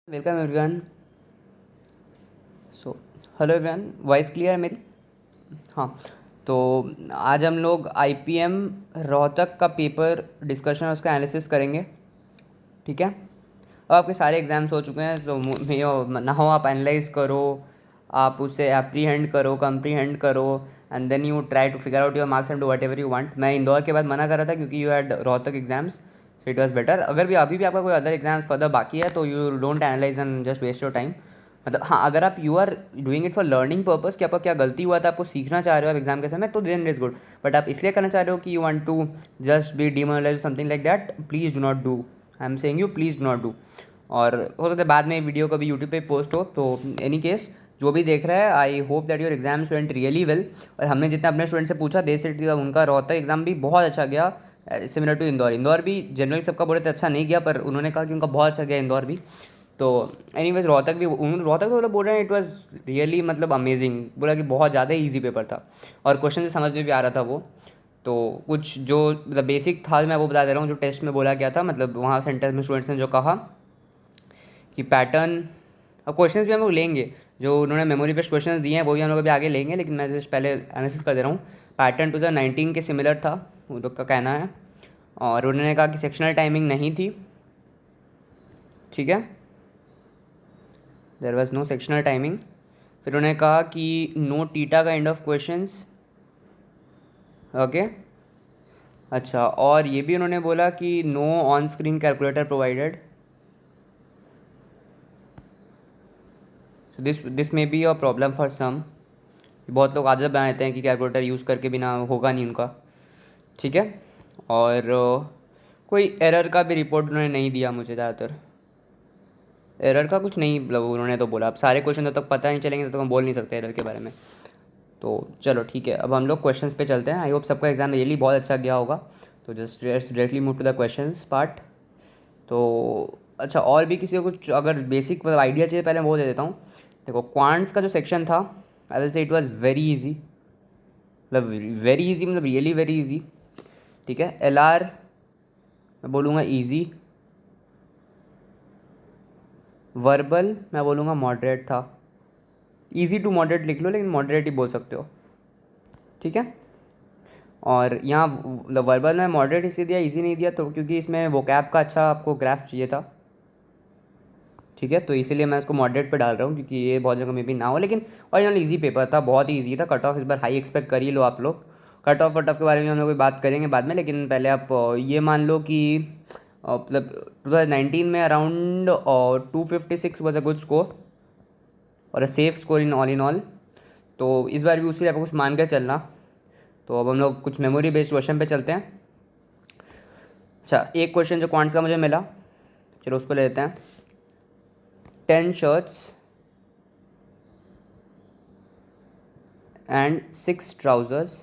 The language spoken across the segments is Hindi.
Welcome everyone. So hello everyone, voice clear है मेरी? हाँ। तो आज हम लोग आईपीएम रोहतक का पेपर डिस्कशन और उसका एनालिसिस करेंगे। ठीक है। अब आपके सारे एग्जाम्स हो चुके हैं, तो ना हो आप एनालाइज करो, आप उसे एप्रीहेंड करो, कंप्रीहेंड करो, and then you try to figure out your marks and do whatever you want. मैं इंदौर के बाद मना कर रहा था क्योंकि you had Rohtak exams, so it was better. अगर भी अभी भी आपका कोई अदर एग्जाम्स फर्दर बाकी है तो you don't analyse and just waste your time. मतलब हाँ, अगर आप you are doing it for learning purpose कि आपका क्या गलती हुआ था, आपको सीखना चाह रहे हो आप एग्जाम के समय, तो देन इज गुड। बट आप इसलिए करना चाह रहे हो कि you want to just be demoralize something like that, please do not do. I am saying you please do not do. और हो सकता है बाद में वीडियो कभी यूट्यूब पे पोस्ट हो, तो एनी केस जो भी देख रहा है, I hope that your exams went really well. और हमने जितना अपने स्टूडेंट से पूछा, दे सेड उनका रोहतक एग्जाम भी बहुत अच्छा गया, सिमिलर टू इंदौर। इंदौर भी जनरली सबका बोले तो अच्छा नहीं गया, पर उन्होंने कहा कि उनका बहुत अच्छा गया इंदौर भी। तो एनीवेज रोहतक भी, उन्होंने रोहतक तो बोल रहे हैं इट वाज रियली मतलब अमेजिंग, बोला कि बहुत ज़्यादा ईजी पेपर था और क्वेश्चन से समझ में भी आ रहा था वो। तो कुछ जो मतलब बेसिक था मैं वो बता दे रहा हूँ, जो टेस्ट में बोला गया था, मतलब वहाँ सेंटर में स्टूडेंट्स ने जो कहा कि पैटर्न, अब क्वेश्चंस भी हम लोग लेंगे, जो उन्होंने मेमोरी बेस्ड क्वेश्चंस दिए हैं वो भी हम लोग अभी आगे लेंगे, लेकिन मैं जस्ट पहले एनालिसिस कर दे रहा हूँ। पैटर्न 2019 के सिमिलर था, वो लोग का कहना है। और उन्होंने कहा कि सेक्शनल टाइमिंग नहीं थी। ठीक है, there was no sectional timing. फिर उन्होंने कहा कि no TITA kind of questions. Okay. अच्छा, और ये भी उन्होंने बोला कि no on screen calculator provided. So this may be a problem for some. बहुत लोग आदत बना लेते हैं कि कैलकुलेटर यूज़ करके बिना होगा नहीं उनका। ठीक है। और कोई एरर का भी रिपोर्ट उन्होंने नहीं दिया मुझे ज़्यादातर। एरर का कुछ नहीं, मतलब उन्होंने तो बोला अब सारे क्वेश्चन जब तक पता नहीं चलेंगे तब तक हम बोल नहीं सकते एरर के बारे में। तो चलो ठीक है, अब हम लोग क्वेश्चंस पे चलते हैं। आई होप सबका एग्जाम रियली बहुत अच्छा गया होगा। तो just directly move to the questions part. तो अच्छा, और भी किसी को कुछ अगर बेसिक मतलब आइडिया चाहिए, पहले मैं वो दे देता हूँ। देखो, क्वांट्स का जो सेक्शन था, I will say it was very easy, मतलब वेरी इजी, मतलब रियली वेरी इजी। ठीक है। एल आर मैं बोलूँगा इजी। वर्बल मैं बोलूँगा मॉडरेट था। इजी टू मॉडरेट लिख लो, लेकिन मॉडरेट ही बोल सकते हो। ठीक है। और यहाँ वर्बल में मॉडरेट इसलिए दिया, इजी नहीं दिया तो क्योंकि इसमें वोकैब का अच्छा आपको ग्राफ चाहिए था। ठीक है, तो इसीलिए मैं इसको मॉडरेट पे डाल रहा हूँ, क्योंकि ये बहुत जगह में भी ना हो। लेकिन ओरिजिनल इजी पेपर था, बहुत ही इजी था। कट ऑफ इस बार हाई एक्सपेक्ट कर ही लो आप लोग। कट ऑफ वट ऑफ के बारे में हम लोग बात करेंगे बाद में, लेकिन पहले आप ये मान लो कि मतलब 2019 में around 256 was a good score और a safe score in all. तो इस बार भी उसी आपको कुछ मान कर चलना। तो अब हम लोग कुछ मेमोरी बेस्ड क्वेश्चन पे चलते हैं। अच्छा, एक क्वेश्चन जो क्वांट्स का मुझे मिला, चलो उसको ले लेते हैं। 10 shirts and 6 trousers,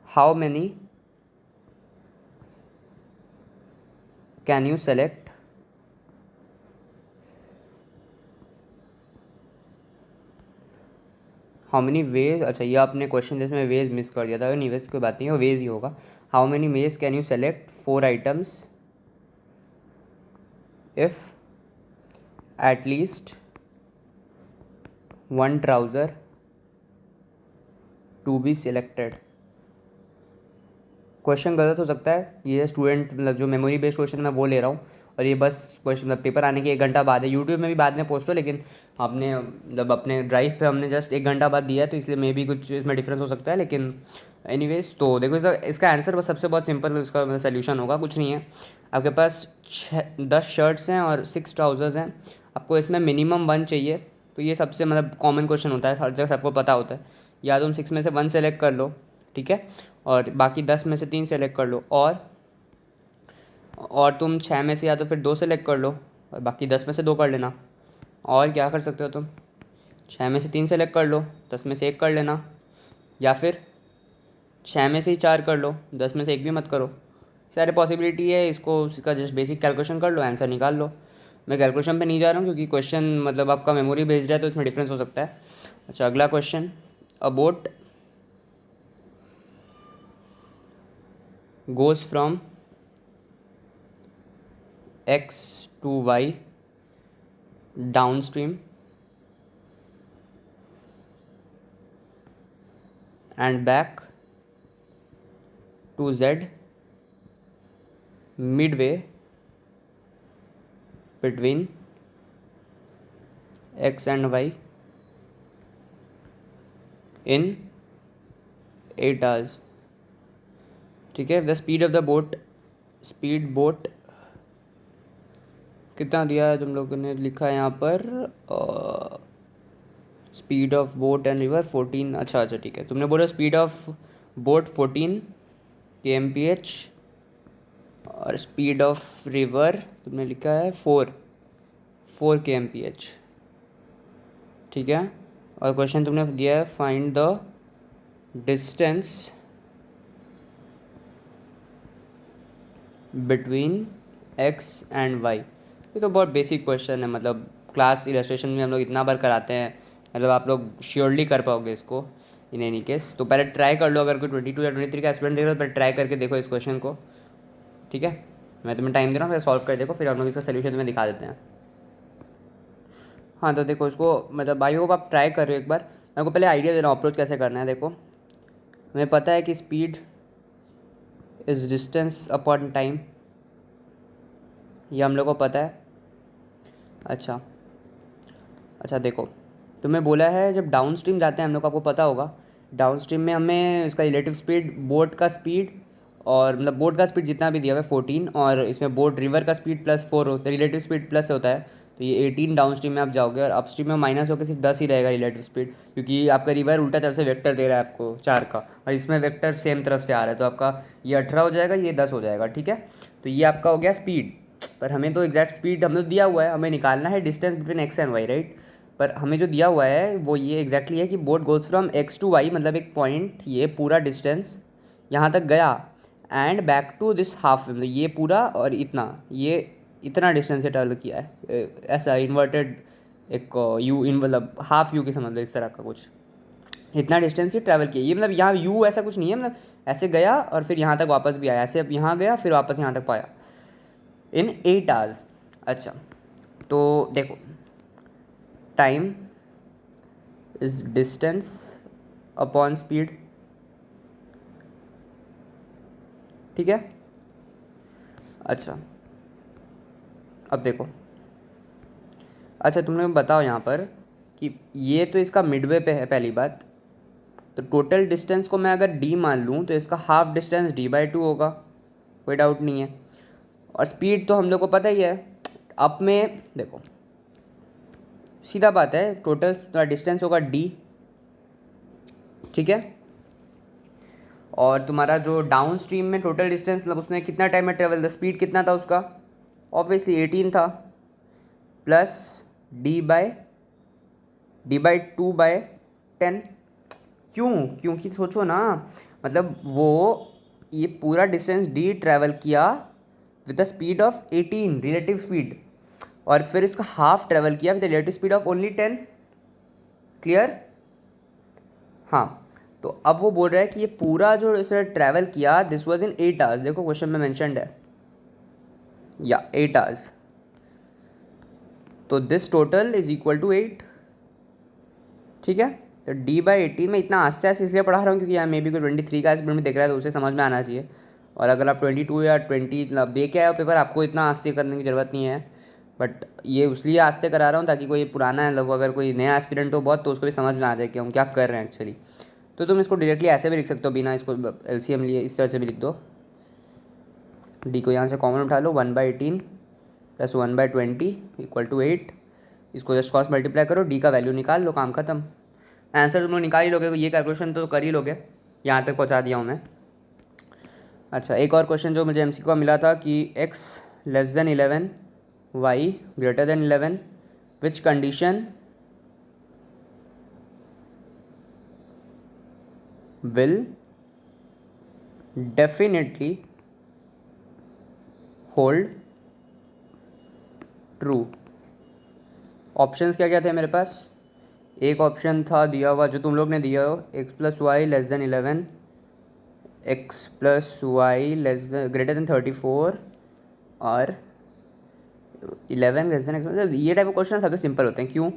how many can you select? How many ways, अच्छा ये आपने क्वेश्चन जिसमें वेज मिस कर दिया था, नहीं वेज कोई बात नहीं है, वेज ही होगा। How many ways can you select 4 items if at least one trouser to be selected? Question गलत हो सकता है, ये स्टूडेंट मतलब जो मेमोरी बेस्ड क्वेश्चन मैं वो ले रहा हूँ, और ये बस क्वेश्चन मतलब पेपर आने के 1 घंटा बाद है। यूट्यूब में भी बाद में पोस्ट हो, लेकिन आपने जब अपने ड्राइव पे हमने जस्ट 1 घंटा बाद दिया है, तो इसलिए मे भी कुछ इसमें डिफरेंस हो सकता है। लेकिन एनीवेज, तो देखो इसका आंसर बस सबसे बहुत सिंपल इसका मतलब सोल्यूशन होगा, कुछ नहीं है। आपके पास 10 शर्ट्स हैं और 6 ट्राउजर्स हैं, आपको इसमें मिनिमम 1 चाहिए। तो ये सबसे मतलब कॉमन क्वेश्चन होता है, हर जगह सबको पता होता है। या तुम 6 में से 1 सेलेक्ट कर लो, ठीक है, और बाकी 10 में से 3 सेलेक्ट कर लो। और तुम 6 में से या तो फिर 2 सेलेक्ट कर लो और बाकी 10 में से 2 कर लेना। और क्या कर सकते हो तुम, 6 में से 3 सेलेक्ट कर लो, 10 में से 1 कर लेना। या फिर 6 में से ही 4 कर लो, 10 में से 1 भी मत करो। सारे पॉसिबिलिटी है, इसको इसका जस्ट बेसिक कैलकुलेशन कर लो, आंसर निकाल लो। मैं कैलकुलेशन पे नहीं जा रहा हूँ क्योंकि क्वेश्चन मतलब आपका मेमोरी बेस्ड है, तो इसमें डिफरेंस हो सकता है। अच्छा, अगला question. A boat goes from x to y downstream and back to z midway between x and y in 8 hours. ठीक है. The speed of the boat, speed boat कितना दिया है तुम लोगों ने लिखा है यहाँ पर, speed of boat and river 14. अच्छा ठीक है. तुमने बोला स्पीड ऑफ बोट 14 kmph और स्पीड ऑफ रिवर तुमने लिखा है 4 kmph. ठीक है. और क्वेश्चन तुमने दिया है find the distance between x and y. ये तो बहुत बेसिक क्वेश्चन है, मतलब क्लास इलस्ट्रेशन में हम लोग इतना बार कराते हैं, मतलब आप लोग श्योरली कर पाओगे इसको इन एनी केस. तो पहले ट्राई कर लो, अगर कोई 22 या 23 का एस्पिरेंट देख रहे हो तो पहले ट्राई करके देखो इस क्वेश्चन को. ठीक है. मैं तुम्हें टाइम दे रहा हूँ, फिर सॉल्व कर देखो, फिर हम लोग इसका सोल्यूशन तुम्हें दिखा देते हैं. हाँ तो देखो इसको, मतलब आई होप आप ट्राई कर रहे हो एक बार. मेरे को पहले आइडिया दे रहा हूँ अप्रोच कैसे करना है. देखो हमें पता है कि speed is distance upon time, ये हम लोग को पता है. अच्छा देखो तुम्हें बोला है जब डाउन स्ट्रीम जाते हैं हम लोग को, आपको पता होगा डाउन स्ट्रीम में हमें इसका रिलेटिव स्पीड, बोट का स्पीड, और मतलब बोट का स्पीड जितना भी दिया हुआ है 14, और इसमें बोट रिवर का स्पीड +4 होता है, रिलेटिव स्पीड प्लस होता है. तो ये 18 डाउन स्ट्रीम में आप जाओगे, और अप स्ट्रीम में माइनस होकर सिर्फ 10 ही रहेगा रिलेटिव स्पीड, क्योंकि आपका रिवर उल्टा तरफ से वेक्टर दे रहा है आपको 4 का, और इसमें वेक्टर सेम तरफ से आ रहा है, तो आपका ये 18 हो जाएगा, ये 10 हो जाएगा. ठीक है. तो ये आपका हो गया स्पीड. पर हमें तो एग्जैक्ट स्पीड हमें दिया हुआ है, हमें निकालना है distance between X and Y, right. पर हमें जो दिया हुआ है वो ये एग्जैक्टली है कि boat goes from X to Y, मतलब एक पॉइंट, ये पूरा डिस्टेंस यहाँ तक गया and back to this half, मतलब ये पूरा और इतना, ये इतना डिस्टेंस से ट्रैवल किया है. ऐसा इन्वर्टेड एक यू इन, मतलब हाफ यू की समझ लो, इस तरह का कुछ, इतना डिस्टेंस ही ट्रैवल किया. ये मतलब यहाँ यू ऐसा कुछ नहीं है, मतलब ऐसे गया और फिर यहाँ तक वापस भी आया, ऐसे अब यहाँ गया फिर वापस यहाँ तक पाया इन 8 hours. अच्छा तो देखो time is distance upon speed. ठीक है. अच्छा अब देखो, अच्छा तुमने बताओ यहाँ पर कि ये तो इसका मिडवे पे है पहली बात, तो टोटल डिस्टेंस को मैं अगर d मान लूँ तो इसका हाफ डिस्टेंस d/2 होगा, कोई डाउट नहीं है. और स्पीड तो हम लोग को पता ही है. अप में देखो सीधा बात है, टोटल डिस्टेंस होगा d. ठीक है. और तुम्हारा जो डाउन स्ट्रीम में टोटल डिस्टेंस, मतलब उसने कितना टाइम में ट्रेवल, द स्पीड कितना था उसका, ऑब्वियसली 18 था, प्लस d/2/10. क्योंकि सोचो ना, मतलब वो ये पूरा डिस्टेंस d ट्रैवल किया with the speed of 18 relative speed, और फिर इसका हाफ ट्रैवल किया with relative speed of only 10. Clear. हाँ तो अब वो बोल रहा है कि ये पूरा जो इसने ट्रैवल किया दिस वाज इन 8 hours. देखो क्वेश्चन में मेंशन्ड है या 8 hours, तो this total is equal to 8. ठीक है. तो d/18 में इतना आस्ते आस्ते इसलिए पढ़ा रहा हूँ क्योंकि यहाँ मे बी कोई 23 का एस्पिरेंट में देख रहा है तो उसे समझ में आना चाहिए. और अगर आप 22 या 20 मतलब दे के आए हो पेपर, आपको इतना आस्ते करने की ज़रूरत नहीं है. बट ये इसलिए आस्ते करा रहा हूँ ताकि कोई पुराना है, मतलब अगर कोई नया एस्पिरेंट हो बहुत, तो उसको भी समझ में आ जाए कि हम क्या कर रहे हैं एक्चुअली. तो तुम इसको डायरेक्टली ऐसे भी लिख सकते हो, बिना इसको LCM लिए इस तरह से भी लिख दो. d को यहाँ से कॉमन उठा लो, 1/18 + 1/20 = 8. इसको जस्ट क्रॉस मल्टीप्लाई करो, d का वैल्यू निकाल लो, काम खत्म. आंसर तुम लोग निकाल ही लोगे, ये कैलकुलेशन तो कर ही लोगे. यहाँ तक पहुँचा दिया हूँ मैं. अच्छा एक और क्वेश्चन जो मुझे MCQ का मिला था कि x < 11 y < 11, which condition will definitely hold true. Options क्या क्या थे मेरे पास. एक ऑप्शन था दिया हुआ जो तुम लोग ने दिया हो, x + y < 11, x + y < 34, और 11 लेस देन एक्स, ये टाइप ऑफ क्वेश्चन सबसे सिंपल होते हैं। क्यों?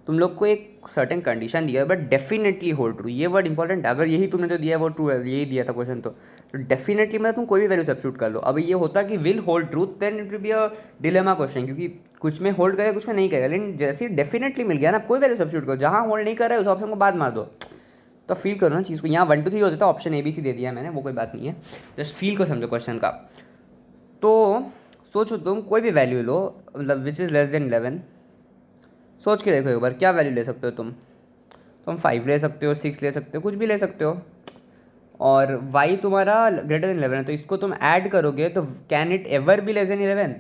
तुम लोग को एक सर्टेन कंडीशन दिया है बट डेफिनेटली होल्ड ट्रू, ये वर्ड इंपॉर्टेंट है। अगर यही तुमने जो दिया है वो ट्रू है, यही दिया था क्वेश्चन, तो डेफिनेटली मतलब तुम कोई भी वैल्यू सब्स्टिट्यूट कर लो। अब ये होता कि will hold truth, then it will be a dilemma question, क्योंकि कुछ में होल्ड करेगा कुछ में नहीं करेगा। लेकिन जैसे डेफिनेटली मिल गया ना, कोई वैल्यू सब्स्टिट्यूट करो, जहाँ होल्ड नहीं कर रहा है उस ऑप्शन को बाद मार दो। तो फील करो ना चीज़ को, यहाँ 1 2 3 हो जाता है, ऑप्शन ABC दे दिया है मैंने, वो कोई बात नहीं है, जस्ट फील को समझो क्वेश्चन का। तो सोचो तुम कोई भी वैल्यू लो, मतलब विच इज़ लेस देन 11, सोच के देखो एक बार क्या वैल्यू ले सकते हो तुम 5 ले सकते हो, 6 ले सकते हो, कुछ भी ले सकते हो। और y तुम्हारा ग्रेटर देन 11 है, तो इसको तुम ऐड करोगे तो can it ever be less than 11?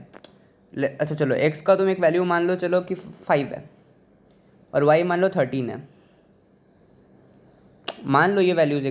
अच्छा चलो, x का तुम एक वैल्यू मान लो चलो कि 5 है, और y मान लो 13 है, मान लो ये वैल्यूज